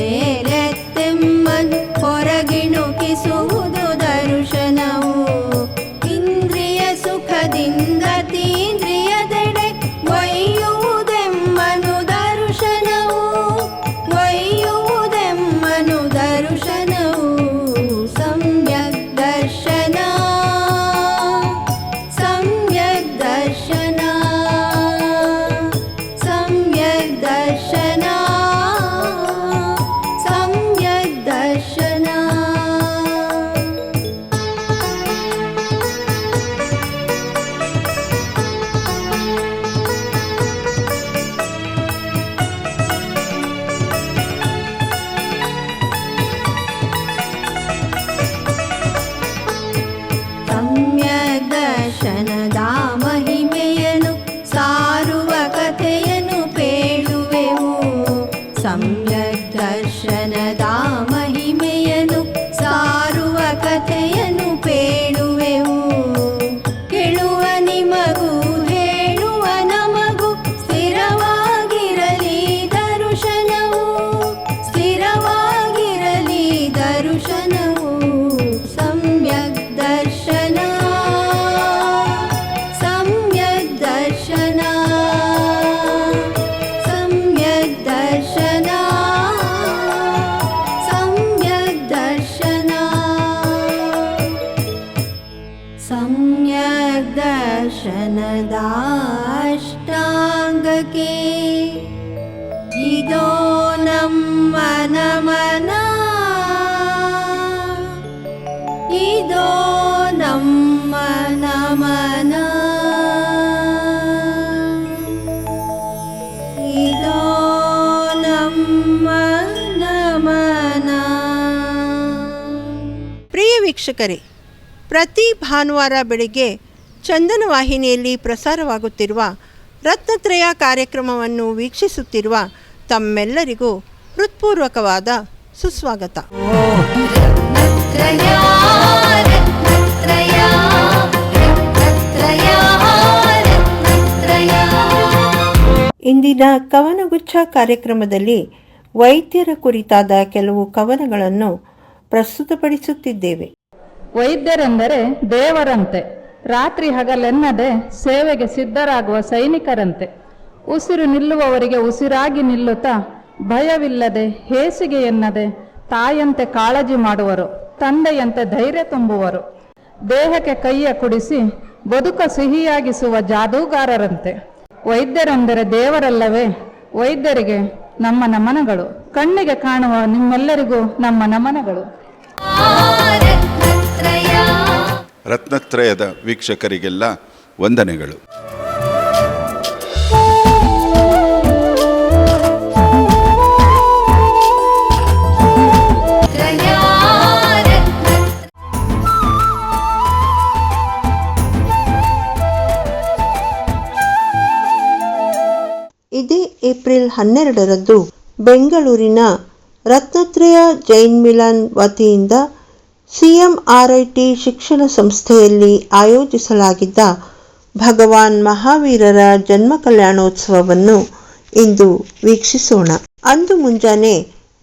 ಮೇಲೆತ್ತೆಮ್ಮನು ಹೊರಗಿಣುಕಿಸುವುದು ದರ್ಶನವು. ಇಂದ್ರಿಯ ಸುಖದಿಂದ ತೀಂದ್ರಿಯದೆಡೆ ಒಯ್ಯುವುದೆಮ್ಮನು ದರ್ಶನವು. ಒಯ್ಯುವುದೆಮ್ಮನು ದರ್ಶನವು. ಸಮ್ಯಕ್ ದರ್ಶನ ಸಮ್ಯಕ್ ದರ್ಶನ ಸಮ್ಯಕ್ ದರ್ಶನ ಸಮ್ಯಕ್ ದರ್ಶನ. ಸಮ್ಯಕ್ ದರ್ಶನದ ಮಹಿಮೆಯನ್ನು ಸಾರುವ ಕಥೆಯನ್ನು ಪೇಳುವೆವು. ಸಮ್ಯಕ್ ದರ್ಶನದ ಮಹಿಮೆಯನ್ನು ಸಾರುವ ಕಥೆಯನ್ನು ಪೇಳುವೆವು. ಕೇಳುವ ನಿಮಗೂ ಹೇಳುವ ನಮಗೂ ಸ್ಥಿರವಾಗಿರಲಿ ದರ್ಶನವು. ಸ್ಥಿರವಾಗಿರಲಿ ದರ್ಶನವು. ಸಮ್ಯಕ್ ದರ್ಶನ ಸಮ್ಯಕ್ ದರ್ಶನ ಸಮ್ಯಕ್ ದರ್ಶನ ಸಮ್ಯಕ್ ದರ್ಶನ. ಸಮ್ಯಕ್ ದರ್ಶನದ ಅಷ್ಟಾಂಗಕ್ಕೆ ಇದೋ ನಮ್ಮ ನಮನ. ಇದೋ ನಮ್ಮ ನಮನ. ಇದೋ ನಮ್ಮ ನಮನ. ಪ್ರಿಯ ವೀಕ್ಷಕರೇ, ಪ್ರತಿ ಭಾನುವಾರ ಬೆಳಿಗ್ಗೆ ಚಂದನ ವಾಹಿನಿಯಲ್ಲಿ ಪ್ರಸಾರವಾಗುತ್ತಿರುವ ರತ್ನತ್ರಯ ಕಾರ್ಯಕ್ರಮವನ್ನು ವೀಕ್ಷಿಸುತ್ತಿರುವ ತಮ್ಮೆಲ್ಲರಿಗೂ ಹೃತ್ಪೂರ್ವಕವಾದ ಸುಸ್ವಾಗತ. ರತ್ನತ್ರಯ ರತ್ನತ್ರಯ ರತ್ನತ್ರಯ ರತ್ನತ್ರಯ. ಇಂದಿನ ಕವನಗುಚ್ಛ ಕಾರ್ಯಕ್ರಮದಲ್ಲಿ ವೈದ್ಯರ ಕುರಿತಾದ ಕೆಲವು ಕವನಗಳನ್ನು ಪ್ರಸ್ತುತಪಡಿಸುತ್ತಿದ್ದೇವೆ. ವೈದ್ಯರೆಂದರೆ ದೇವರಂತೆ, ರಾತ್ರಿ ಹಗಲೆನ್ನದೆ ಸೇವೆಗೆ ಸಿದ್ಧರಾಗುವ ಸೈನಿಕರಂತೆ. ಉಸಿರು ನಿಲ್ಲುವವರಿಗೆ ಉಸಿರಾಗಿ ನಿಲ್ಲುತ್ತಾ ಭಯವಿಲ್ಲದೆ ಹೇಸಿಗೆ ಎನ್ನದೆ ತಾಯಂತೆ ಕಾಳಜಿ ಮಾಡುವರು, ತಂದೆಯಂತೆ ಧೈರ್ಯ ತುಂಬುವರು. ದೇಹಕ್ಕೆ ಕೈಯ ಕುಡಿಸಿ ಬದುಕ ಸಿಹಿಯಾಗಿಸುವ ಜಾದೂಗಾರರಂತೆ. ವೈದ್ಯರೆಂದರೆ ದೇವರಲ್ಲವೇ? ವೈದ್ಯರಿಗೆ ನಮ್ಮ ನಮನಗಳು. ಕಣ್ಣಿಗೆ ಕಾಣುವ ನಿಮ್ಮೆಲ್ಲರಿಗೂ ನಮ್ಮ ನಮನಗಳು. ರತ್ನತ್ರಯದ ವೀಕ್ಷಕರಿಗೆಲ್ಲ ವಂದನೆಗಳು. ಇದೇ ಏಪ್ರಿಲ್ 12ರಂದು ಬೆಂಗಳೂರಿನ ರತ್ನತ್ರಯ ಜೈನ್ ಮಿಲನ್ ವತಿಯಿಂದ CMRIT ಶಿಕ್ಷಣ ಸಂಸ್ಥೆಯಲ್ಲಿ ಆಯೋಜಿಸಲಾಗಿದ್ದ ಭಗವಾನ್ ಮಹಾವೀರರ ಜನ್ಮ ಕಲ್ಯಾಣೋತ್ಸವವನ್ನು ಇಂದು ವೀಕ್ಷಿಸೋಣ. ಅಂದು ಮುಂಜಾನೆ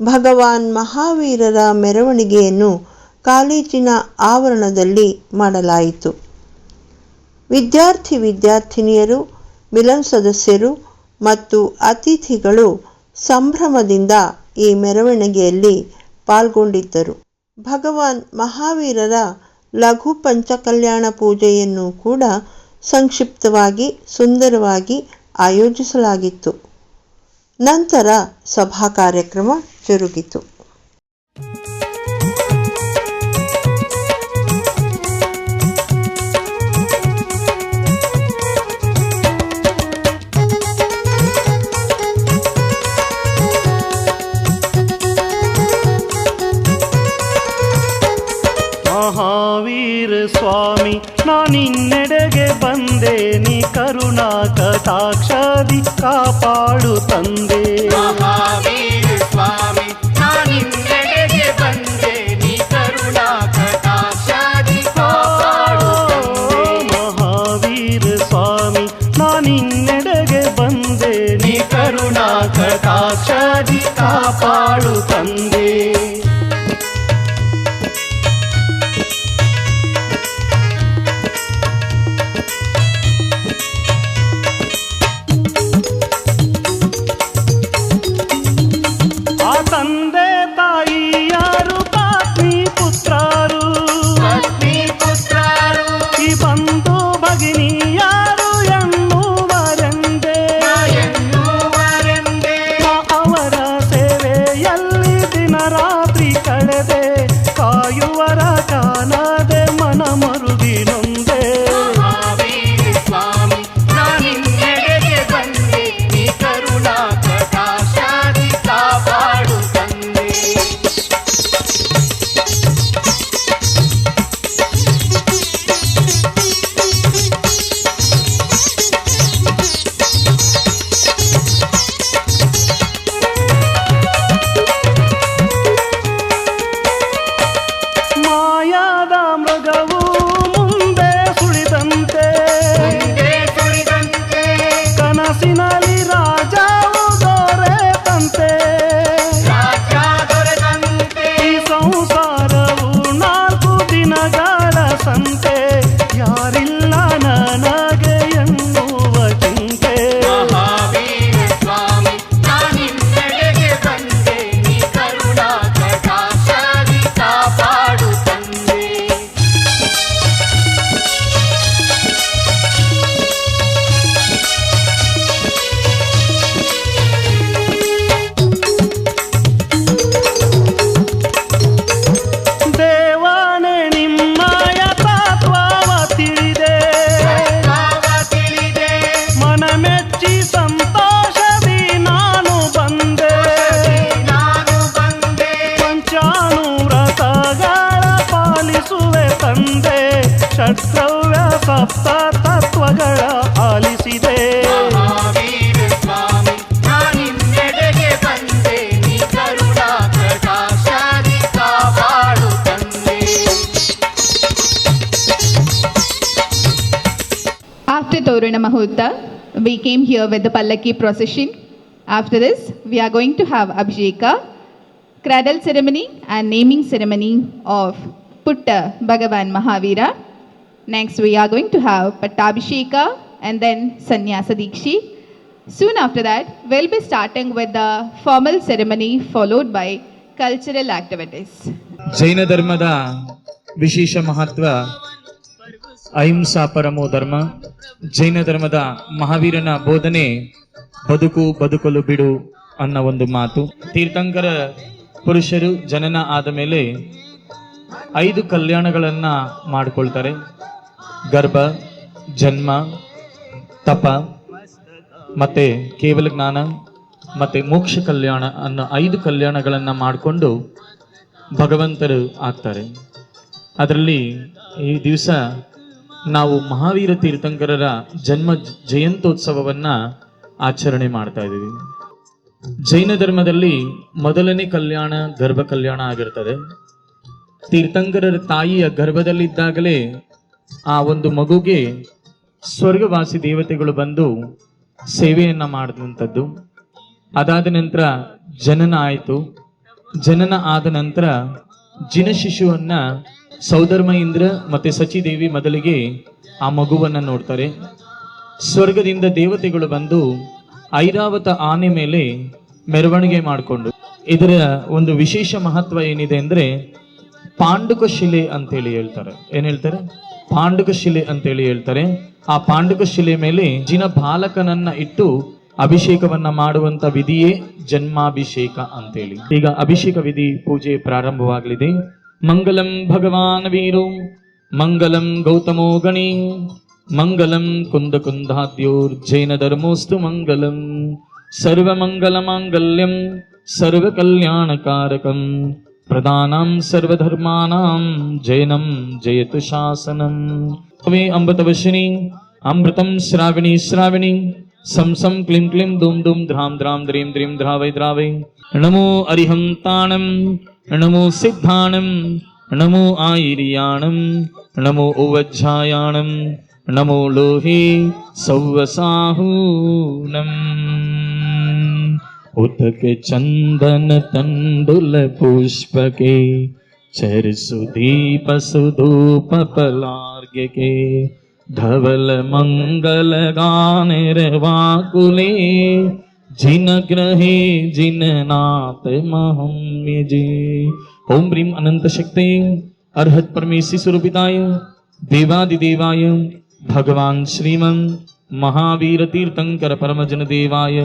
ಭಗವಾನ್ ಮಹಾವೀರರ ಮೆರವಣಿಗೆಯನ್ನು ಕಾಲೇಜಿನ ಆವರಣದಲ್ಲಿ ಮಾಡಲಾಯಿತು. ವಿದ್ಯಾರ್ಥಿನಿಯರು, ಮಿಲನ್ ಸದಸ್ಯರು ಮತ್ತು ಅತಿಥಿಗಳು ಸಂಭ್ರಮದಿಂದ ಈ ಮೆರವಣಿಗೆಯಲ್ಲಿ ಪಾಲ್ಗೊಂಡಿದ್ದರು. ಭಗವಾನ್ ಮಹಾವೀರರ ಲಘು ಪಂಚಕಲ್ಯಾಣ ಪೂಜೆಯನ್ನು ಕೂಡ ಸಂಕ್ಷಿಪ್ತವಾಗಿ ಸುಂದರವಾಗಿ ಆಯೋಜಿಸಲಾಗಿತ್ತು. ನಂತರ ಸಭಾ ಕಾರ್ಯಕ್ರಮ ಜರುಗಿತು. ಮಹಾವೀರ ಸ್ವಾಮಿ ನಾನಿನ್ನೆಡೆಗೆ ಬಂದೆ, ನೀ ಕರುಣಾ ಕಟಾಕ್ಷದಿ ಕಾಪಾಡು ತಂದೆ. ಮಹಾವೀರ ಸ್ವಾಮಿ ನಾನಿನ್ನೆಡೆಗೆ ಬಂದೆ, ನೀ ಕರುಣಾ ಕಟಾಕ್ಷದಿ ಕಾಪಾಡು ತಂದೆ. ಮಹಾವೀರ ಸ್ವಾಮಿ ನಾನಿನ್ನೆಡೆಗೆ ಬಂದೆ, ನೀ ಕರುಣಾ ಕಟಾಕ್ಷದಿ After Toruna Mahutta, we came here with the Pallaki procession. After this, we are going to have Abhisheka, cradle ceremony and naming ceremony of Putta Bhagavan Mahavira. Next, we are going to have Pattabhisheka and then Sannyasa Dikshi. Soon after that, we'll be starting with the formal ceremony followed by cultural activities. ಜೈನ ಧರ್ಮದ ವಿಶೇಷ ಮಹತ್ವ ಅಹಿಂಸಾ ಪರಮೋ ಧರ್ಮ. ಜೈನ ಧರ್ಮದ ಮಹಾವೀರನ ಬೋಧನೆ ಬದುಕಲು ಬಿಡು ಅನ್ನೋ ಒಂದು ಮಾತು. ತೀರ್ಥಂಕರ ಪುರುಷರು ಜನನ ಆದ ಮೇಲೆ 5 ಕಲ್ಯಾಣಗಳನ್ನ ಮಾಡಿಕೊಳ್ತಾರೆ. ಗರ್ಭ, ಜನ್ಮ, ತಪ ಮತ್ತೆ ಕೇವಲ ಜ್ಞಾನ ಮತ್ತೆ ಮೋಕ್ಷ ಕಲ್ಯಾಣ ಅನ್ನೋ 5 ಕಲ್ಯಾಣಗಳನ್ನ ಮಾಡಿಕೊಂಡು ಭಗವಂತರು ಆಗ್ತಾರೆ. ಅದರಲ್ಲಿ ಈ ದಿವಸ ನಾವು ಮಹಾವೀರ ತೀರ್ಥಂಕರರ ಜನ್ಮ ಜಯಂತ್ಯೋತ್ಸವವನ್ನ ಆಚರಣೆ ಮಾಡ್ತಾ ಇದ್ದೀವಿ. ಜೈನ ಧರ್ಮದಲ್ಲಿ ಮೊದಲನೇ ಕಲ್ಯಾಣ ಗರ್ಭ ಕಲ್ಯಾಣ ಆಗಿರ್ತದೆ. ತೀರ್ಥಂಕರರ ತಾಯಿಯ ಗರ್ಭದಲ್ಲಿದ್ದಾಗಲೇ ಆ ಒಂದು ಮಗುಗೆ ಸ್ವರ್ಗವಾಸಿ ದೇವತೆಗಳು ಬಂದು ಸೇವೆಯನ್ನ ಮಾಡಿದಂಥದ್ದು. ಅದಾದ ನಂತರ ಜನನ ಆಯಿತು. ಜನನ ಆದ ನಂತರ ಜಿನ ಶಿಶುವನ್ನ ಸೌಧರ್ಮ ಇಂದ್ರ ಮತ್ತೆ ಸಚಿದೇವಿ ಮೊದಲಿಗೆ ಆ ಮಗುವನ್ನ ನೋಡ್ತಾರೆ. ಸ್ವರ್ಗದಿಂದ ದೇವತೆಗಳು ಬಂದು ಐರಾವತ ಆನೆ ಮೇಲೆ ಮೆರವಣಿಗೆ ಮಾಡಿಕೊಂಡು, ಇದರ ಒಂದು ವಿಶೇಷ ಮಹತ್ವ ಏನಿದೆ ಅಂದ್ರೆ ಪಾಂಡುಕ ಶಿಲೆ ಅಂತೇಳಿ ಹೇಳ್ತಾರೆ. ಏನ್ ಹೇಳ್ತಾರೆ? ಪಾಂಡುಕ ಶಿಲೆ ಅಂತೇಳಿ ಹೇಳ್ತಾರೆ. ಆ ಪಾಂಡುಕ ಶಿಲೆ ಮೇಲೆ ಜಿನ ಬಾಲಕನನ್ನ ಇಟ್ಟು ಅಭಿಷೇಕವನ್ನ ಮಾಡುವಂತ ವಿಧಿಯೇ ಜನ್ಮಾಭಿಷೇಕ ಅಂತೇಳಿ. ಈಗ ಅಭಿಷೇಕ ವಿಧಿ ಪೂಜೆ ಪ್ರಾರಂಭವಾಗಲಿದೆ. ಮಂಗಲಂ ಭಗವಾನ್ ವೀರೋ ಮಂಗಲಂ ಗೌತಮೋ ಗಣಿ ಮಂಗಲಂ ಕುಂದಾದ್ಯೋರ್ ಜೈನ ಧರ್ಮೋಸ್ತು ಮಂಗಲಂ ಸರ್ವಮಂಗಲ ಮಾಂಗಲ್ಯಂ ಸರ್ವ ಕಲ್ಯಾಣಕಾರಕಂ ಪ್ರಧಾನಂ ಸರ್ವಧರ್ಮಾನಾಂ ಜೈನಂ ಜಯತು ಶಾಸನಂ. ತ್ವೇ ಅಮೃತವಶಿನಿ ಅಮೃತಂ ಶ್ರಾವಿಣಿ ಶ್ರಾವಿಣಿ ಸಂ ಸಂ ಕ್ಲಿಂ ಕ್ಲಿಂ ದುಂ ದುಂ ಧ್ರಾಂ ಧ್ರಾಂ ದ್ರೀಂ ದ್ರೀಂ ಧ್ರಾವೈ ಧ್ರಾವೈ. ನಮೋ ಅರಿಹಂತಾಣಂ ನಮೋ ಸಿದ್ಧಾಣಂ ನಮೋ ಆಯಿರ್ಯಾಣಂ ನಮೋ ಉವಜ್ಜಾಯಾಣಂ ನಮೋ ಲೋಹೇ ಸೌವಸಾಹೂನಂ. ಉತಕೆ ಚಂದನ ತಂಡುಲ ಪುಷ್ಪಕೆ ಚರಿಸು ದೀಪ ಸುಧೂಪ ಫಲಾರ್ಘ್ಯಕೆ धवल मंगल गानेर वाकुले जिन ग्रहे जिन नाथ महम्यजे. ओम ह्रीं अनंत शक्ति अर्हत परमेशी स्वरूपिताय देवादिदेवाय भगवान श्रीमन महावीर तीर्थंकर परमजन देवाय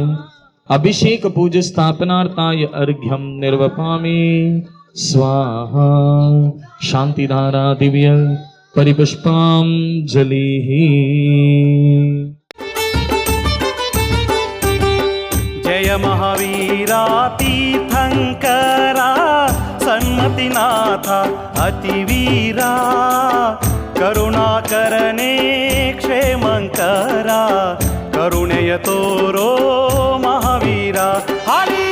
अभिषेक पूज स्थापनार्थाय अर्घ्यम निर्वपामि स्वाहा. शांतिधारा दिव्य परिपुष्पांजलिः. जय महावीरा तीर्थंकरा सन्मतिनाथ अतिवीरा करुणाकरणे क्षेमंकरा करुणेय तोरो महावीरा. हरि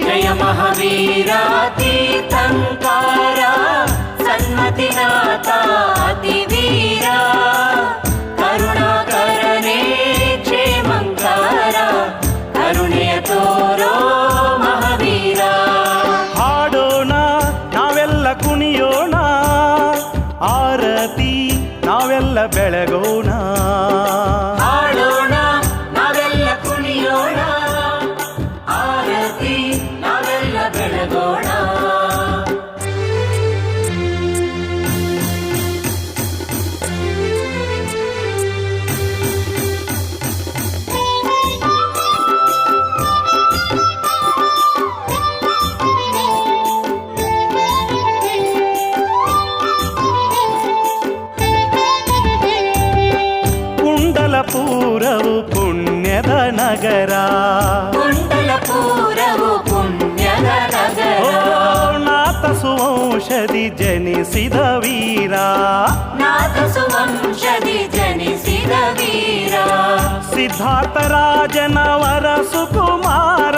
जय महावीरा तीर्थंकरा सन्मतिनाथ अतिवीरा करुणाकरणे क्षेमंकरा करुणेय तोरो महावीरा. ಹಾಡೋಣ ನಾವೆಲ್ಲ ಕುಣಿಯೋಣ, ಆರತಿ ನಾವೆಲ್ಲ ಬೆಳಗೋಣ. ಹಾಡೋಣ ನಾವೆಲ್ಲ ಕುಣಿಯೋಣ, ಆರತಿ ನಾವೆಲ್ಲ ಬೆಳಗೋಣ. ಕುಂಡಲಪುರವು ಪುಣ್ಯದ ನಗರ, ಕುಂಡಲಪುರವು ಪುಣ್ಯದ ನಗರ. ನಾಥ ಸುವಂಶದಿ ಜನಿಸಿದ ವೀರ, ನಾಥ ಸುವಂಶದಿ ಜನಿಸಿದ ವೀರ. ಸಿದ್ಧಾರ್ಥ ರಾಜನವರ ಸುಕುಮಾರ,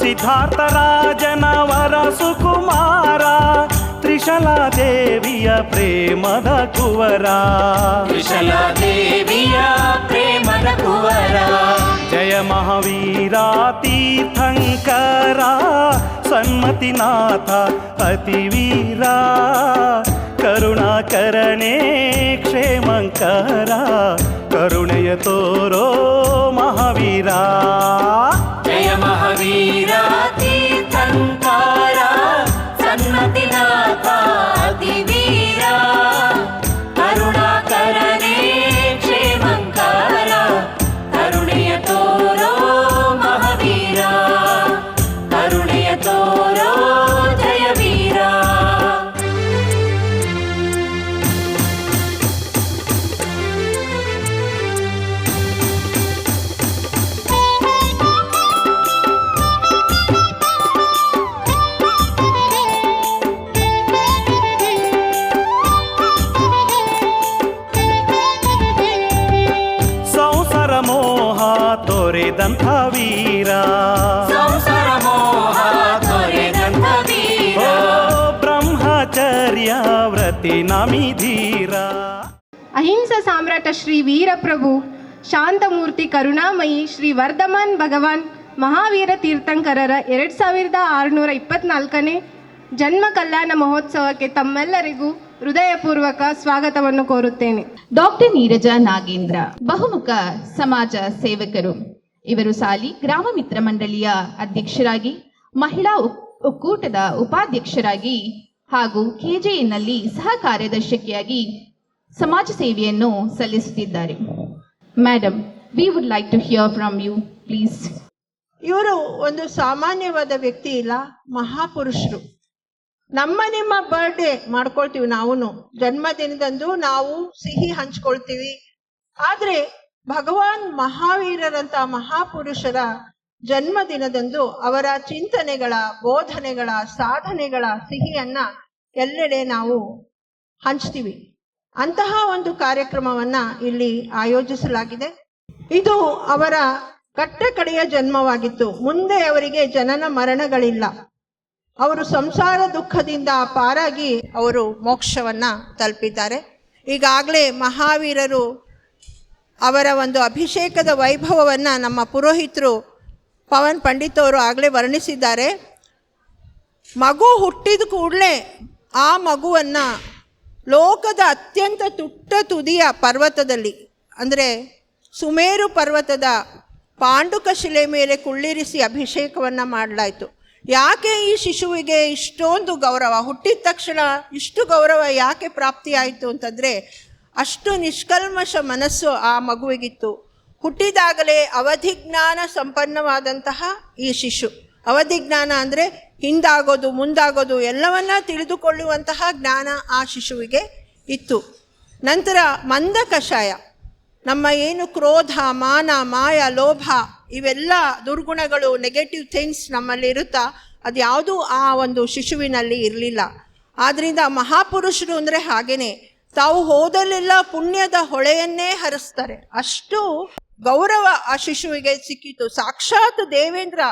ಸಿದ್ಧಾರ್ಥ ರಾಜನವರ ಸುಕುಮಾರ. ತ್ರಿಶಲಾ ದೇವಿಯ ಪ್ರೇಮದ ಕುವರ, ತ್ರಿಶಲಾ ದೇವಿಯ ಪ್ರೇಮ ತೀರ್ಥಂಕರ ಸನ್ಮತಿನಾಥ ಅತಿವೀರ ಕರುಣಾಕರನೇ ಕ್ಷೇಮಂಕರ ಕರುಣೆಯ ತೋರೋ ಮಹಾವೀರ. ಜಯ ಮಹಾವೀರ ತೀರ್ಥಂಕರ ಸನ್ಮತಿನಾಥ ಅತಿವೀರ ಕರುಣಾಕರನೇ ಕ್ಷೇಮಂಕರ ಕರುಣೆಯ ತೋರೋ ಮಹಾವೀರ ಕರುಣೆಯ ತೋರೋ ಜಯವೀರ. ಸಂಸಾರ ಮೋಹ ತೊರೆದಂಥ ವೀರ ಸಂಸಾರ ಮೋಹ ತೊರೆದಂಥ ವೀರ ಬ್ರಹ್ಮಚರ್ಯ ವ್ರತಿ ನಮಿಧೀರ. ಅಹಿಂಸಾ ಸಾಮ್ರಾಟ ಶ್ರೀ ವೀರಪ್ರಭು ಶಾಂತಮೂರ್ತಿ ಕರುಣಾಮಯಿ ಶ್ರೀ ವರ್ಧಮಾನ್ ಭಗವಾನ್ ಮಹಾವೀರ ತೀರ್ಥಂಕರರ 2624ನೇ ಜನ್ಮ ಕಲ್ಯಾಣ ಮಹೋತ್ಸವಕ್ಕೆ ತಮ್ಮೆಲ್ಲರಿಗೂ ಹೃದಯಪೂರ್ವಕ ಸ್ವಾಗತವನ್ನು ಕೋರುತ್ತೇನೆ. ಡಾಕ್ಟರ್ ನೀರಜ ನಾಗೇಂದ್ರ ಬಹುಮುಖ ಸಮಾಜ ಸೇವಕರು. ಇವರು ಸಾಲಿ ಗ್ರಾಮ ಮಿತ್ರ ಮಂಡಳಿಯ ಅಧ್ಯಕ್ಷರಾಗಿ, ಮಹಿಳಾ ಒಕ್ಕೂಟದ ಉಪಾಧ್ಯಕ್ಷರಾಗಿ ಹಾಗೂ ಕೆಜೆಎನ್ನಲ್ಲಿ ಸಹ ಕಾರ್ಯದರ್ಶಿಯಾಗಿ ಸಮಾಜ ಸೇವೆಯನ್ನು ಸಲ್ಲಿಸುತ್ತಿದ್ದಾರೆ. Madam, we would like to hear from you please. ಇವರು ಒಂದು ಸಾಮಾನ್ಯವಾದ ವ್ಯಕ್ತಿ ಇಲ್ಲ, ಮಹಾಪುರುಷರು. ನಮ್ಮ ನಿಮ್ಮ ಬರ್ಡೇ ಮಾಡ್ಕೊಳ್ತೀವಿ, ನಾವು ಜನ್ಮದಿನದಂದು ನಾವು ಸಿಹಿ ಹಂಚ್ಕೊಳ್ತೀವಿ. ಆದ್ರೆ ಭಗವಾನ್ ಮಹಾವೀರರಂತ ಮಹಾಪುರುಷರ ಜನ್ಮದಿನದಂದು ಅವರ ಚಿಂತನೆಗಳ, ಬೋಧನೆಗಳ, ಸಾಧನೆಗಳ ಸಿಹಿಯನ್ನ ಎಲ್ಲೆಡೆ ನಾವು ಹಂಚ್ತೀವಿ. ಅಂತಹ ಒಂದು ಕಾರ್ಯಕ್ರಮವನ್ನ ಇಲ್ಲಿ ಆಯೋಜಿಸಲಾಗಿದೆ. ಇದು ಅವರ ಕಟ್ಟ ಕಡೆಯ ಜನ್ಮವಾಗಿತ್ತು. ಮುಂದೆ ಅವರಿಗೆ ಜನನ ಮರಣಗಳಿಲ್ಲ. ಅವರು ಸಂಸಾರ ದುಃಖದಿಂದ ಪಾರಾಗಿ ಅವರು ಮೋಕ್ಷವನ್ನ ತಲುಪಿದ್ದಾರೆ. ಈಗಾಗಲೇ ಮಹಾವೀರರು ಅವರ ಒಂದು ಅಭಿಷೇಕದ ವೈಭವವನ್ನ ನಮ್ಮ ಪುರೋಹಿತರು ಪವನ್ ಪಂಡಿತ್ ಅವರು ಆಗಲೇ ವರ್ಣಿಸಿದ್ದಾರೆ. ಮಗು ಹುಟ್ಟಿದ ಕೂಡಲೇ ಆ ಮಗುವನ್ನ ಲೋಕದ ಅತ್ಯಂತ ತುಟ್ಟ ತುದಿಯ ಪರ್ವತದಲ್ಲಿ, ಅಂದರೆ ಸುಮೇರು ಪರ್ವತದ ಪಾಂಡುಕ ಶಿಲೆ ಮೇಲೆ ಕುಳ್ಳಿರಿಸಿ ಅಭಿಷೇಕವನ್ನು ಮಾಡಲಾಯಿತು. ಯಾಕೆ ಈ ಶಿಶುವಿಗೆ ಇಷ್ಟೊಂದು ಗೌರವ, ಹುಟ್ಟಿದ ತಕ್ಷಣ ಇಷ್ಟು ಗೌರವ ಯಾಕೆ ಪ್ರಾಪ್ತಿಯಾಯಿತು ಅಂತಂದರೆ, ಅಷ್ಟು ನಿಷ್ಕಲ್ಮಶ ಮನಸ್ಸು ಆ ಮಗುವಿಗಿತ್ತು. ಹುಟ್ಟಿದಾಗಲೇ ಅವಧಿಜ್ಞಾನ ಸಂಪನ್ನವಾದಂತಹ ಈ ಶಿಶು, ಅವಧಿಜ್ಞಾನ ಅಂದರೆ ಹಿಂದಾಗೋದು ಮುಂದಾಗೋದು ಎಲ್ಲವನ್ನ ತಿಳಿದುಕೊಳ್ಳುವಂತಹ ಜ್ಞಾನ ಆ ಶಿಶುವಿಗೆ ಇತ್ತು. ನಂತರ ಮಂದ ಕಷಾಯ, ನಮ್ಮ ಏನು ಕ್ರೋಧ, ಮಾನ, ಮಾಯ, ಲೋಭ ಇವೆಲ್ಲ ದುರ್ಗುಣಗಳು, ನೆಗೆಟಿವ್ ಥಿಂಗ್ಸ್ ನಮ್ಮಲ್ಲಿ ಇರುತ್ತಾ, ಅದು ಯಾವುದೂ ಆ ಒಂದು ಶಿಶುವಿನಲ್ಲಿ ಇರಲಿಲ್ಲ. ಆದ್ದರಿಂದ ಮಹಾಪುರುಷರು ಅಂದರೆ ಹಾಗೇನೆ, ತಾವು ಹೋದಲ್ಲೆಲ್ಲ ಪುಣ್ಯದ ಹೊಳೆಯನ್ನೇ ಹರಿಸ್ತಾರೆ. ಅಷ್ಟು ಗೌರವ ಆ ಶಿಶುವಿಗೆ ಸಿಕ್ಕಿತು. ಸಾಕ್ಷಾತ್ ದೇವೇಂದ್ರ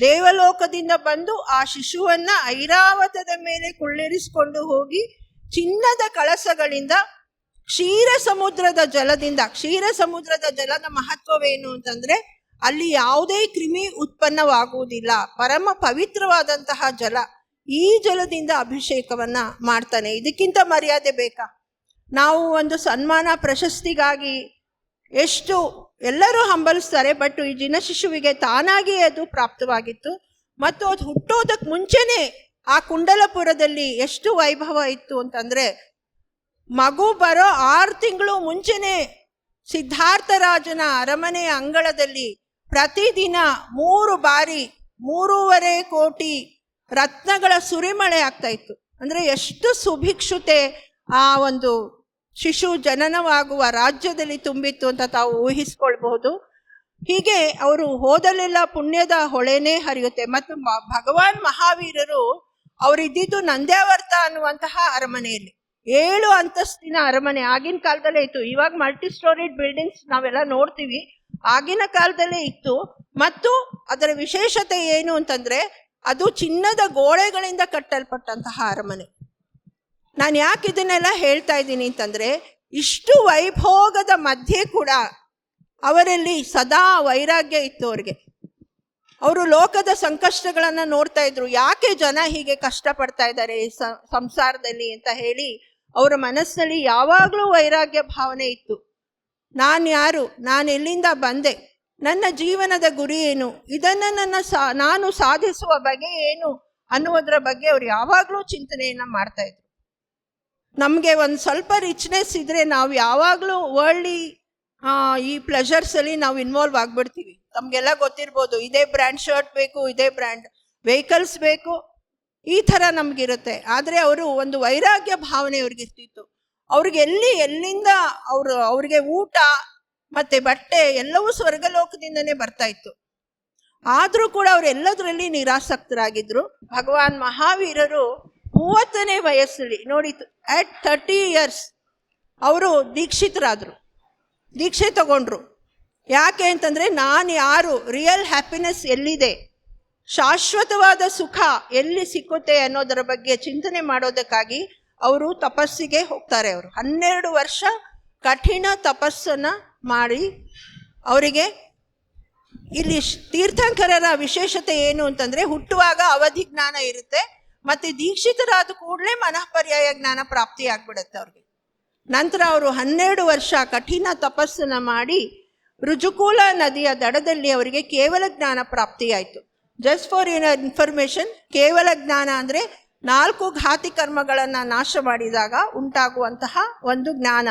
ದೇವಲೋಕದಿಂದ ಬಂದು ಆ ಶಿಶುವನ್ನ ಐರಾವತದ ಮೇಲೆ ಕುಳ್ಳಿರಿಸಿಕೊಂಡು ಹೋಗಿ ಚಿನ್ನದ ಕಳಸಗಳಿಂದ ಕ್ಷೀರ ಸಮುದ್ರದ ಜಲದಿಂದ, ಕ್ಷೀರ ಸಮುದ್ರದ ಜಲದ ಮಹತ್ವವೇನು ಅಂತಂದ್ರೆ ಅಲ್ಲಿ ಯಾವುದೇ ಕ್ರಿಮಿ ಉತ್ಪನ್ನವಾಗುವುದಿಲ್ಲ, ಪರಮ ಪವಿತ್ರವಾದಂತಹ ಜಲ. ಈ ಜಲದಿಂದ ಅಭಿಷೇಕವನ್ನ ಮಾಡ್ತಾನೆ. ಇದಕ್ಕಿಂತ ಮರ್ಯಾದೆ ಬೇಕಾ? ನಾವು ಒಂದು ಸನ್ಮಾನ ಪ್ರಶಸ್ತಿಗಾಗಿ ಎಷ್ಟು ಎಲ್ಲರೂ ಹಂಬಲಿಸ್ತಾರೆ, ಬಟ್ ಈ ಜಿನ ಶಿಶುವಿಗೆ ತಾನಾಗಿಯೇ ಅದು ಪ್ರಾಪ್ತವಾಗಿತ್ತು. ಮತ್ತು ಅದು ಹುಟ್ಟೋದಕ್ಕೆ ಮುಂಚೆನೆ ಆ ಕುಂಡಲಪುರದಲ್ಲಿ ಎಷ್ಟು ವೈಭವ ಇತ್ತು ಅಂತಂದ್ರೆ, ಮಗು ಬರೋ 6 ತಿಂಗಳು ಮುಂಚೆನೆ ಸಿದ್ಧಾರ್ಥರಾಜನ ಅರಮನೆಯ ಅಂಗಳದಲ್ಲಿ ಪ್ರತಿದಿನ 3 ಬಾರಿ 3.5 ಕೋಟಿ ರತ್ನಗಳ ಸುರಿಮಳೆ ಆಗ್ತಾ ಇತ್ತು. ಅಂದರೆ ಎಷ್ಟು ಸುಭಿಕ್ಷುತೆ ಆ ಒಂದು ಶಿಶು ಜನನವಾಗುವ ರಾಜ್ಯದಲ್ಲಿ ತುಂಬಿತ್ತು ಅಂತ ತಾವು ಊಹಿಸ್ಕೊಳ್ಬಹುದು. ಹೀಗೆ ಅವರು ಹೋದಲ್ಲೆಲ್ಲ ಪುಣ್ಯದ ಹೊಳೆನೇ ಹರಿಯುತ್ತೆ. ಮತ್ತು ಭಗವಾನ್ ಮಹಾವೀರರು ಅವರಿದ್ದಿದ್ದು ನಂದ್ಯಾವರ್ತ ಅನ್ನುವಂತಹ ಅರಮನೆಯಲ್ಲಿ, 7 ಅಂತಸ್ತಿನ ಅರಮನೆ. ಆಗಿನ ಕಾಲದಲ್ಲೇ ಇತ್ತು. ಇವಾಗ ಮಲ್ಟಿ ಸ್ಟೋರಿಡ್ ಬಿಲ್ಡಿಂಗ್ಸ್ ನಾವೆಲ್ಲ ನೋಡ್ತೀವಿ, ಆಗಿನ ಕಾಲದಲ್ಲೇ ಇತ್ತು. ಮತ್ತು ಅದರ ವಿಶೇಷತೆ ಏನು ಅಂತಂದ್ರೆ, ಅದು ಚಿನ್ನದ ಗೋಡೆಗಳಿಂದ ಕಟ್ಟಲ್ಪಟ್ಟಂತಹ ಅರಮನೆ. ನಾನು ಯಾಕೆ ಇದನ್ನೆಲ್ಲ ಹೇಳ್ತಾ ಇದ್ದೀನಿ ಅಂತಂದ್ರೆ, ಇಷ್ಟು ವೈಭೋಗದ ಮಧ್ಯೆ ಕೂಡ ಅವರಲ್ಲಿ ಸದಾ ವೈರಾಗ್ಯ ಇತ್ತು. ಅವ್ರಿಗೆ ಅವರು ಲೋಕದ ಸಂಕಷ್ಟಗಳನ್ನ ನೋಡ್ತಾ ಇದ್ರು. ಯಾಕೆ ಜನ ಹೀಗೆ ಕಷ್ಟಪಡ್ತಾ ಇದ್ದಾರೆ ಸಂಸಾರದಲ್ಲಿ ಅಂತ ಹೇಳಿ ಅವರ ಮನಸ್ಸಿನಲ್ಲಿ ಯಾವಾಗಲೂ ವೈರಾಗ್ಯ ಭಾವನೆ ಇತ್ತು. ನಾನು ಯಾರು, ನಾನು ಎಲ್ಲಿಂದ ಬಂದೆ, ನನ್ನ ಜೀವನದ ಗುರಿ ಏನು, ಇದನ್ನು ನಾನು ಸಾಧಿಸುವ ಬಗೆ ಏನು ಅನ್ನುವುದರ ಬಗ್ಗೆ ಅವ್ರು ಯಾವಾಗಲೂ ಚಿಂತನೆಯನ್ನ ಮಾಡ್ತಾ ಇದ್ರು. ನಮಗೆ ಒಂದು ಸ್ವಲ್ಪ ರಿಚ್ನೆಸ್ ಇದ್ರೆ ನಾವು ಯಾವಾಗಲೂ ವರ್ಲ್ಡ್ಲಿ ಈ ಪ್ಲೆಜರ್ಸಲ್ಲಿ ನಾವು ಇನ್ವಾಲ್ವ್ ಆಗಿಬಿಡ್ತೀವಿ. ತಮಗೆಲ್ಲ ಗೊತ್ತಿರ್ಬೋದು, ಇದೇ ಬ್ರ್ಯಾಂಡ್ ಶರ್ಟ್ ಬೇಕು, ಇದೇ ಬ್ರ್ಯಾಂಡ್ ವೆಹಿಕಲ್ಸ್ ಬೇಕು, ಈ ಥರ ನಮಗಿರುತ್ತೆ. ಆದರೆ ಅವರು ಒಂದು ವೈರಾಗ್ಯ ಭಾವನೆ ಅವ್ರಿಗಿರ್ತಿತ್ತು. ಅವ್ರಿಗೆ ಎಲ್ಲಿಂದ ಅವ್ರಿಗೆ ಊಟ ಮತ್ತು ಬಟ್ಟೆ ಎಲ್ಲವೂ ಸ್ವರ್ಗಲೋಕದಿಂದನೇ ಬರ್ತಾ ಇತ್ತು. ಆದರೂ ಕೂಡ ಅವರೆಲ್ಲದರಲ್ಲಿ ನಿರಾಸಕ್ತರಾಗಿದ್ದರು. ಭಗವಾನ್ ಮಹಾವೀರರು 30ನೇ ವಯಸ್ಸಲ್ಲಿ ನೋಡಿ, ಅಟ್ 30 years ಅವರು ದೀಕ್ಷೆ ತಗೊಂಡ್ರು. ಯಾಕೆ ಅಂತಂದರೆ ನಾನು ಯಾರು, ರಿಯಲ್ ಹ್ಯಾಪಿನೆಸ್ ಎಲ್ಲಿದೆ, ಶಾಶ್ವತವಾದ ಸುಖ ಎಲ್ಲಿ ಸಿಕ್ಕುತ್ತೆ ಅನ್ನೋದರ ಬಗ್ಗೆ ಚಿಂತನೆ ಮಾಡೋದಕ್ಕಾಗಿ ಅವರು ತಪಸ್ಸಿಗೆ ಹೋಗ್ತಾರೆ. ಅವರು 12 ವರ್ಷ ಕಠಿಣ ತಪಸ್ಸನ್ನು ಮಾಡಿ ಅವರಿಗೆ ಇಲ್ಲಿ ತೀರ್ಥಂಕರರ ವಿಶೇಷತೆ ಏನು ಅಂತಂದರೆ ಹುಟ್ಟುವಾಗ ಅವಧಿ ಜ್ಞಾನ ಇರುತ್ತೆ, ಮತ್ತು ದೀಕ್ಷಿತರಾದ ಕೂಡಲೇ ಮನಃಪರ್ಯಾಯ ಜ್ಞಾನ ಪ್ರಾಪ್ತಿ ಆಗ್ಬಿಡುತ್ತೆ ಅವ್ರಿಗೆ. ನಂತರ ಅವರು 12 ವರ್ಷ ಕಠಿಣ ತಪಸ್ಸನ್ನು ಮಾಡಿ ರುಜುಕೂಲ ನದಿಯ ದಡದಲ್ಲಿ ಅವರಿಗೆ ಕೇವಲ ಜ್ಞಾನ ಪ್ರಾಪ್ತಿಯಾಯಿತು. ಜಸ್ಟ್ ಫಾರ್ ಯುವರ್ ಇನ್ಫಾರ್ಮೇಷನ್, ಕೇವಲ ಜ್ಞಾನ ಅಂದರೆ 4 ಘಾತಿ ಕರ್ಮಗಳನ್ನು ನಾಶ ಮಾಡಿದಾಗ ಉಂಟಾಗುವಂತಹ ಒಂದು ಜ್ಞಾನ,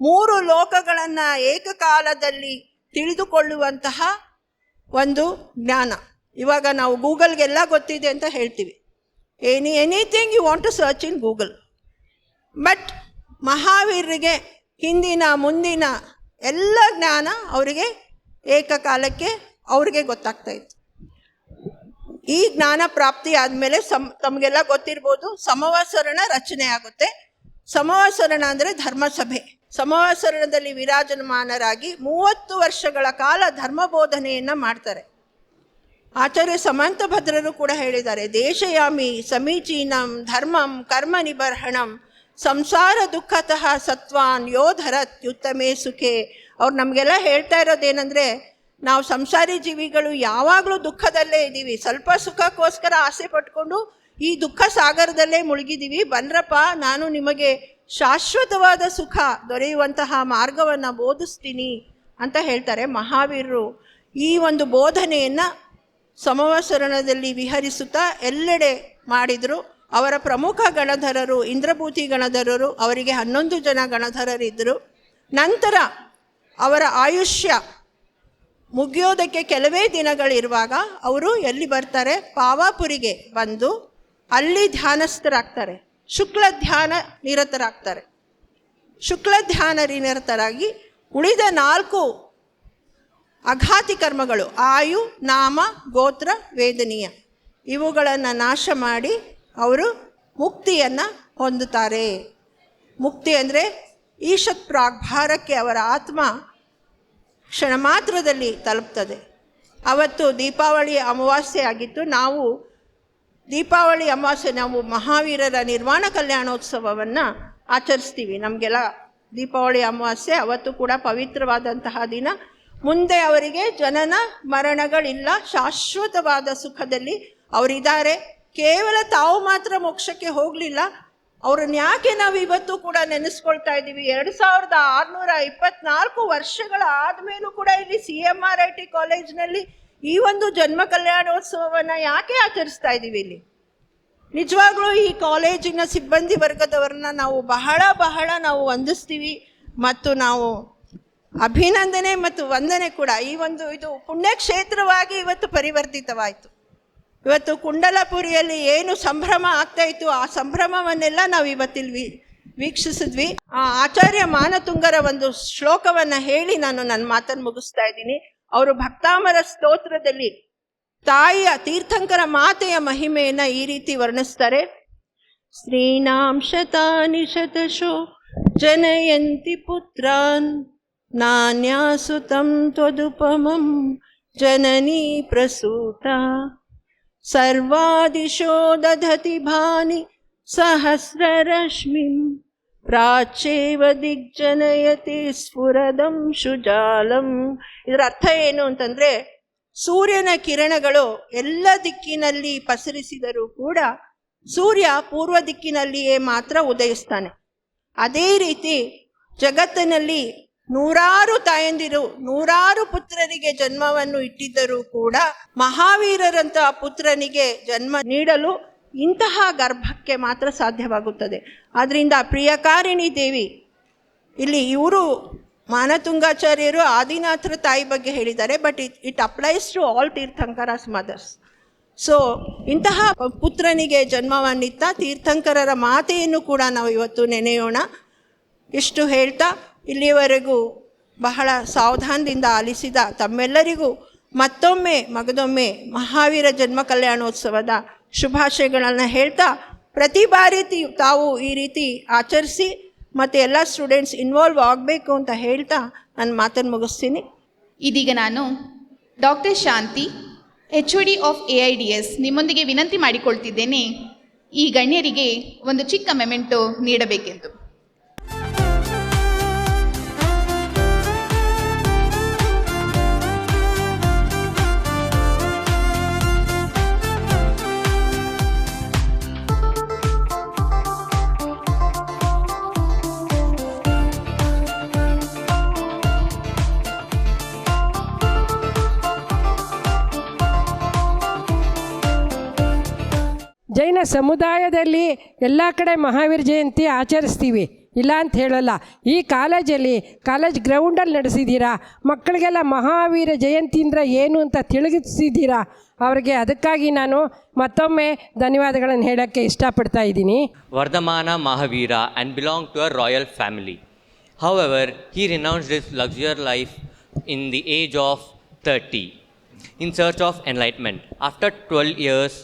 3 ಲೋಕಗಳನ್ನು ಏಕಕಾಲದಲ್ಲಿ ತಿಳಿದುಕೊಳ್ಳುವಂತಹ ಒಂದು ಜ್ಞಾನ. ಇವಾಗ ನಾವು ಗೂಗಲ್ಗೆಲ್ಲ ಗೊತ್ತಿದೆ ಅಂತ ಹೇಳ್ತೀವಿ, anything you want to search in Google. But ಮಹಾವೀರರಿಗೆ ಹಿಂದಿನ ಮುಂದಿನ ಎಲ್ಲ ಜ್ಞಾನ ಅವರಿಗೆ ಏಕಕಾಲಕ್ಕೆ ಅವ್ರಿಗೆ ಗೊತ್ತಾಗ್ತಾ ಇತ್ತು. ಈ ಜ್ಞಾನ ಪ್ರಾಪ್ತಿ ಆದಮೇಲೆ ತಮಗೆಲ್ಲ ಗೊತ್ತಿರ್ಬೋದು, ಸಮವಸರಣ ರಚನೆ ಆಗುತ್ತೆ. ಸಮವಸರಣ ಅಂದರೆ ಧರ್ಮಸಭೆ. ಸಮವಸರಣದಲ್ಲಿ ವಿರಾಜಮಾನರಾಗಿ 30 ವರ್ಷಗಳ ಕಾಲ ಧರ್ಮ ಬೋಧನೆಯನ್ನು ಮಾಡ್ತಾರೆ. ಆಚಾರ್ಯ ಸಮಂತಭದ್ರರು ಕೂಡ ಹೇಳಿದ್ದಾರೆ, ದೇಶಯಾಮಿ ಸಮೀಚೀನಂ ಧರ್ಮಂ ಕರ್ಮ ನಿಬರ್ಹಣಂ ಸಂಸಾರ ದುಃಖತಃ ಸತ್ವಾನ್ ಯೋಧರತ್ಯುತ್ತಮೇ ಸುಖೇ. ಅವ್ರು ನಮಗೆಲ್ಲ ಹೇಳ್ತಾ ಇರೋದೇನೆಂದರೆ, ನಾವು ಸಂಸಾರಿ ಜೀವಿಗಳು ಯಾವಾಗಲೂ ದುಃಖದಲ್ಲೇ ಇದ್ದೀವಿ, ಸ್ವಲ್ಪ ಸುಖಕ್ಕೋಸ್ಕರ ಆಸೆ ಪಟ್ಕೊಂಡು ಈ ದುಃಖ ಸಾಗರದಲ್ಲೇ ಮುಳುಗಿದ್ದೀವಿ. ಬನ್ರಪ್ಪ, ನಾನು ನಿಮಗೆ ಶಾಶ್ವತವಾದ ಸುಖ ದೊರೆಯುವಂತಹ ಮಾರ್ಗವನ್ನು ಬೋಧಿಸ್ತೀನಿ ಅಂತ ಹೇಳ್ತಾರೆ. ಮಹಾವೀರರು ಈ ಒಂದು ಬೋಧನೆಯನ್ನು ಸಮವಸರಣದಲ್ಲಿ ವಿಹರಿಸುತ್ತಾ ಎಲ್ಲೆಡೆ ಮಾಡಿದರು. ಅವರ ಪ್ರಮುಖ ಗಣಧರರು ಇಂದ್ರಭೂತಿ ಗಣಧರರು, ಅವರಿಗೆ 11 ಜನ ಗಣಧರರಿದ್ದರು. ನಂತರ ಅವರ ಆಯುಷ್ಯ ಮುಗಿಯೋದಕ್ಕೆ ಕೆಲವೇ ದಿನಗಳಿರುವಾಗ ಅವರು ಎಲ್ಲಿ ಬರ್ತಾರೆ, ಪಾವಾಪುರಿಗೆ ಬಂದು ಅಲ್ಲಿ ಧ್ಯಾನಸ್ಥರಾಗ್ತಾರೆ, ಶುಕ್ಲ ಧ್ಯಾನ ನಿರತರಾಗ್ತಾರೆ. ಶುಕ್ಲ ಧ್ಯಾನ ನಿರತರಾಗಿ ಉಳಿದ 4 ಅಘಾತಿ ಕರ್ಮಗಳು ಆಯು ನಾಮ ಗೋತ್ರ ವೇದನೀಯ ಇವುಗಳನ್ನು ನಾಶ ಮಾಡಿ ಅವರು ಮುಕ್ತಿಯನ್ನು ಹೊಂದುತ್ತಾರೆ. ಮುಕ್ತಿ ಅಂದರೆ ಈಶತ್ ಪ್ರಾಗ್ಭಾರಕ್ಕೆ ಅವರ ಆತ್ಮ ಕ್ಷಣ ಮಾತ್ರದಲ್ಲಿ ತಲುಪ್ತದೆ. ಅವತ್ತು ದೀಪಾವಳಿ ಅಮಾವಾಸ್ಯೆ ಆಗಿತ್ತು. ನಾವು ದೀಪಾವಳಿ ಅಮಾವಾಸ್ಯೆ ನಾವು ಮಹಾವೀರರ ನಿರ್ವಾಣ ಕಲ್ಯಾಣೋತ್ಸವವನ್ನು ಆಚರಿಸ್ತೀವಿ. ನಮಗೆಲ್ಲ ದೀಪಾವಳಿ ಅಮಾವಾಸ್ಯೆ ಅವತ್ತು ಕೂಡ ಪವಿತ್ರವಾದಂತಹ ದಿನ. ಮುಂದೆ ಅವರಿಗೆ ಜನನ ಮರಣಗಳಿಲ್ಲ, ಶಾಶ್ವತವಾದ ಸುಖದಲ್ಲಿ ಅವರಿದ್ದಾರೆ. ಕೇವಲ ತಾವು ಮಾತ್ರ ಮೋಕ್ಷಕ್ಕೆ ಹೋಗಲಿಲ್ಲ, ಅವ್ರನ್ನ ಯಾಕೆ ನಾವು ಇವತ್ತು ಕೂಡ ನೆನೆಸ್ಕೊಳ್ತಾ ಇದ್ದೀವಿ? 2624 ವರ್ಷಗಳ ಆದಮೇಲೂ ಕೂಡ ಇಲ್ಲಿ CMRIT ಕಾಲೇಜ್ನಲ್ಲಿ ಈ ಒಂದು ಜನ್ಮ ಕಲ್ಯಾಣೋತ್ಸವವನ್ನು ಯಾಕೆ ಆಚರಿಸ್ತಾ ಇದ್ದೀವಿ? ಇಲ್ಲಿ ನಿಜವಾಗ್ಲೂ ಈ ಕಾಲೇಜಿನ ಸಿಬ್ಬಂದಿ ವರ್ಗದವರನ್ನ ನಾವು ಬಹಳ ನಾವು ವಂದಿಸ್ತೀವಿ ಮತ್ತು ನಾವು ಅಭಿನಂದನೆ ಮತ್ತು ವಂದನೆ ಕೂಡ. ಇದು ಪುಣ್ಯಕ್ಷೇತ್ರವಾಗಿ ಇವತ್ತು ಪರಿವರ್ತಿತವಾಯಿತು. ಇವತ್ತು ಕುಂಡಲಪುರಿಯಲ್ಲಿ ಏನು ಸಂಭ್ರಮ ಆಗ್ತಾ ಇತ್ತು, ಆ ಸಂಭ್ರಮವನ್ನೆಲ್ಲ ನಾವು ಇವತ್ತಿಲ್ಲಿ ವೀಕ್ಷಿಸಿದ್ವಿ. ಆಚಾರ್ಯ ಮಾನತುಂಗರ ಒಂದು ಶ್ಲೋಕವನ್ನು ಹೇಳಿ ನಾನು ನನ್ನ ಮಾತನ್ನು ಮುಗಿಸ್ತಾ ಇದ್ದೀನಿ. ಅವರು ಭಕ್ತಾಮರ ಸ್ತೋತ್ರದಲ್ಲಿ ತಾಯಿಯ ತೀರ್ಥಂಕರ ಮಾತೆಯ ಮಹಿಮೆಯನ್ನು ಈ ರೀತಿ ವರ್ಣಿಸ್ತಾರೆ. ಸ್ತ್ರೀಣಾಂ ಶತಾನಿ ಶತಶೋ ಜನಯಂತಿ ಪುತ್ರಾನ್ ನಾನ್ಯಾಸುತಂ ತ್ವದುಪಮಂ ಜನನೀ ಪ್ರಸೂತ ಸರ್ವಾದಿಶೋ ದಧತಿ ಭಾನಿ ಸಹಸ್ರರಶ್ಮಿಂ ಪ್ರಾಚ್ಯೇವ ದಿಗ್ಜನಯತಿ ಸ್ಫುರದಂ ಶುಜಾಲಂ. ಇದರ ಅರ್ಥ ಏನು ಅಂತಂದರೆ, ಸೂರ್ಯನ ಕಿರಣಗಳು ಎಲ್ಲ ದಿಕ್ಕಿನಲ್ಲಿ ಪಸರಿಸಿದರೂ ಕೂಡ ಸೂರ್ಯ ಪೂರ್ವ ದಿಕ್ಕಿನಲ್ಲಿಯೇ ಮಾತ್ರ ಉದಯಿಸ್ತಾನೆ. ಅದೇ ರೀತಿ ಜಗತ್ತಿನಲ್ಲಿ ನೂರಾರು ತಾಯಂದಿರು ನೂರಾರು ಪುತ್ರರಿಗೆ ಜನ್ಮವನ್ನು ಇಟ್ಟಿದ್ದರೂ ಕೂಡ ಮಹಾವೀರರಂತಹ ಪುತ್ರನಿಗೆ ಜನ್ಮ ನೀಡಲು ಇಂತಹ ಗರ್ಭಕ್ಕೆ ಮಾತ್ರ ಸಾಧ್ಯವಾಗುತ್ತದೆ. ಆದ್ದರಿಂದ ಪ್ರಿಯಕಾರಿಣಿ ದೇವಿ ಇಲ್ಲಿ ಇವರು ಮಾನತುಂಗಾಚಾರ್ಯರು ಆದಿನಾಥರ ತಾಯಿ ಬಗ್ಗೆ ಹೇಳಿದ್ದಾರೆ, but it applies to all Tirthankaras mothers. So ಇಂತಹ ಪುತ್ರನಿಗೆ ಜನ್ಮವನ್ನಿತ್ತ ತೀರ್ಥಂಕರರ ಮಾತೆಯನ್ನು ಕೂಡ ನಾವು ಇವತ್ತು ನೆನೆಯೋಣ. ಇಷ್ಟು ಹೇಳ್ತಾ ಇಲ್ಲಿಯವರೆಗೂ ಬಹಳ ಸಾವಧಾನದಿಂದ ಆಲಿಸಿದ ತಮ್ಮೆಲ್ಲರಿಗೂ ಮತ್ತೊಮ್ಮೆ ಮಗದೊಮ್ಮೆ ಮಹಾವೀರ ಜನ್ಮ ಕಲ್ಯಾಣೋತ್ಸವದ ಶುಭಾಶಯಗಳನ್ನು ಹೇಳ್ತಾ, ಪ್ರತಿ ಬಾರಿ ತಾವು ಈ ರೀತಿ ಆಚರಿಸಿ ಮತ್ತು ಎಲ್ಲ ಸ್ಟೂಡೆಂಟ್ಸ್ ಇನ್ವಾಲ್ವ್ ಆಗಬೇಕು ಅಂತ ಹೇಳ್ತಾ ನಾನು ಮಾತನ್ನು ಮುಗಿಸ್ತೀನಿ. ಇದೀಗ ನಾನು doctor Shanti HOD of AIDS ನಿಮ್ಮೊಂದಿಗೆ ವಿನಂತಿ ಮಾಡಿಕೊಳ್ತಿದ್ದೇನೆ, ಈ ಗಣ್ಯರಿಗೆ ಒಂದು ಚಿಕ್ಕ ಮೆಮೆಂಟೋ ನೀಡಬೇಕೆಂದು. ಜೈನ ಸಮುದಾಯದಲ್ಲಿ ಎಲ್ಲ ಕಡೆ ಮಹಾವೀರ ಜಯಂತಿ ಆಚರಿಸ್ತೀವಿ, ಇಲ್ಲ ಅಂತ ಹೇಳಲ್ಲ. ಈ ಕಾಲೇಜ್ ಗ್ರೌಂಡಲ್ಲಿ ನಡೆಸಿದ್ದೀರಾ, ಮಕ್ಕಳಿಗೆಲ್ಲ ಮಹಾವೀರ ಜಯಂತಿ ಅಂದರೆ ಏನು ಅಂತ ತಿಳಿಸಿದ್ದೀರಾ ಅವ್ರಿಗೆ. ಅದಕ್ಕಾಗಿ ನಾನು ಮತ್ತೊಮ್ಮೆ ಧನ್ಯವಾದಗಳನ್ನು ಹೇಳೋಕ್ಕೆ ಇಷ್ಟಪಡ್ತಾ ಇದ್ದೀನಿ. Vardhamana Mahavira and belonged to a royal family. However, he renounced his luxurious life in the age of 30 in search of enlightenment. After 12 years,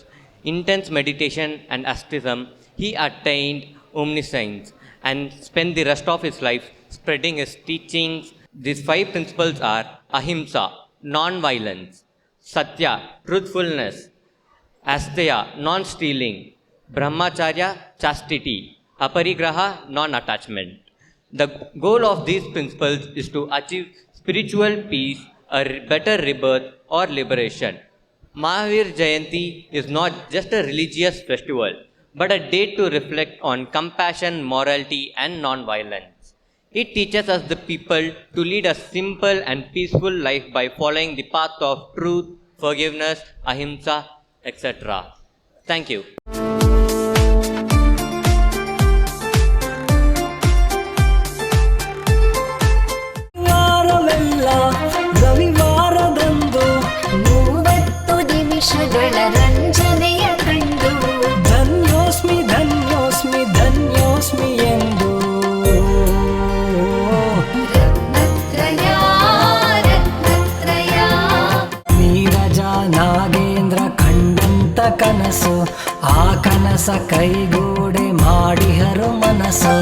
intense meditation and asceticism, he attained omniscience and spent the rest of his life spreading his teachings. These 5 principles are ahimsa, non-violence; satya, truthfulness; asteya, non-stealing; brahmacharya, chastity; aparigraha, non-attachment. The goal of these principles is to achieve spiritual peace, a better rebirth or liberation. Mahavir Jayanti is not just a religious festival, but a day to reflect on compassion, morality, and non-violence. It teaches us the people to lead a simple and peaceful life by following the path of truth, forgiveness, ahimsa, etc. Thank you. ರಂಜನೆಯ ಕಂಡು ಧನ್ಯೋಸ್ಮಿ ಧನ್ಯೋಸ್ಮಿ ಧನ್ಯೋಸ್ಮಿ ಎಂದು ರತ್ನತ್ರಯ ರತ್ನತ್ರಯ ನೀರಜ ನಾಗೇಂದ್ರ ಕಂಡಂತ ಕನಸು, ಆ ಕನಸ ಕೈಗೂಡೆ ಮಾಡಿಹರು ಮನಸ್ಸು.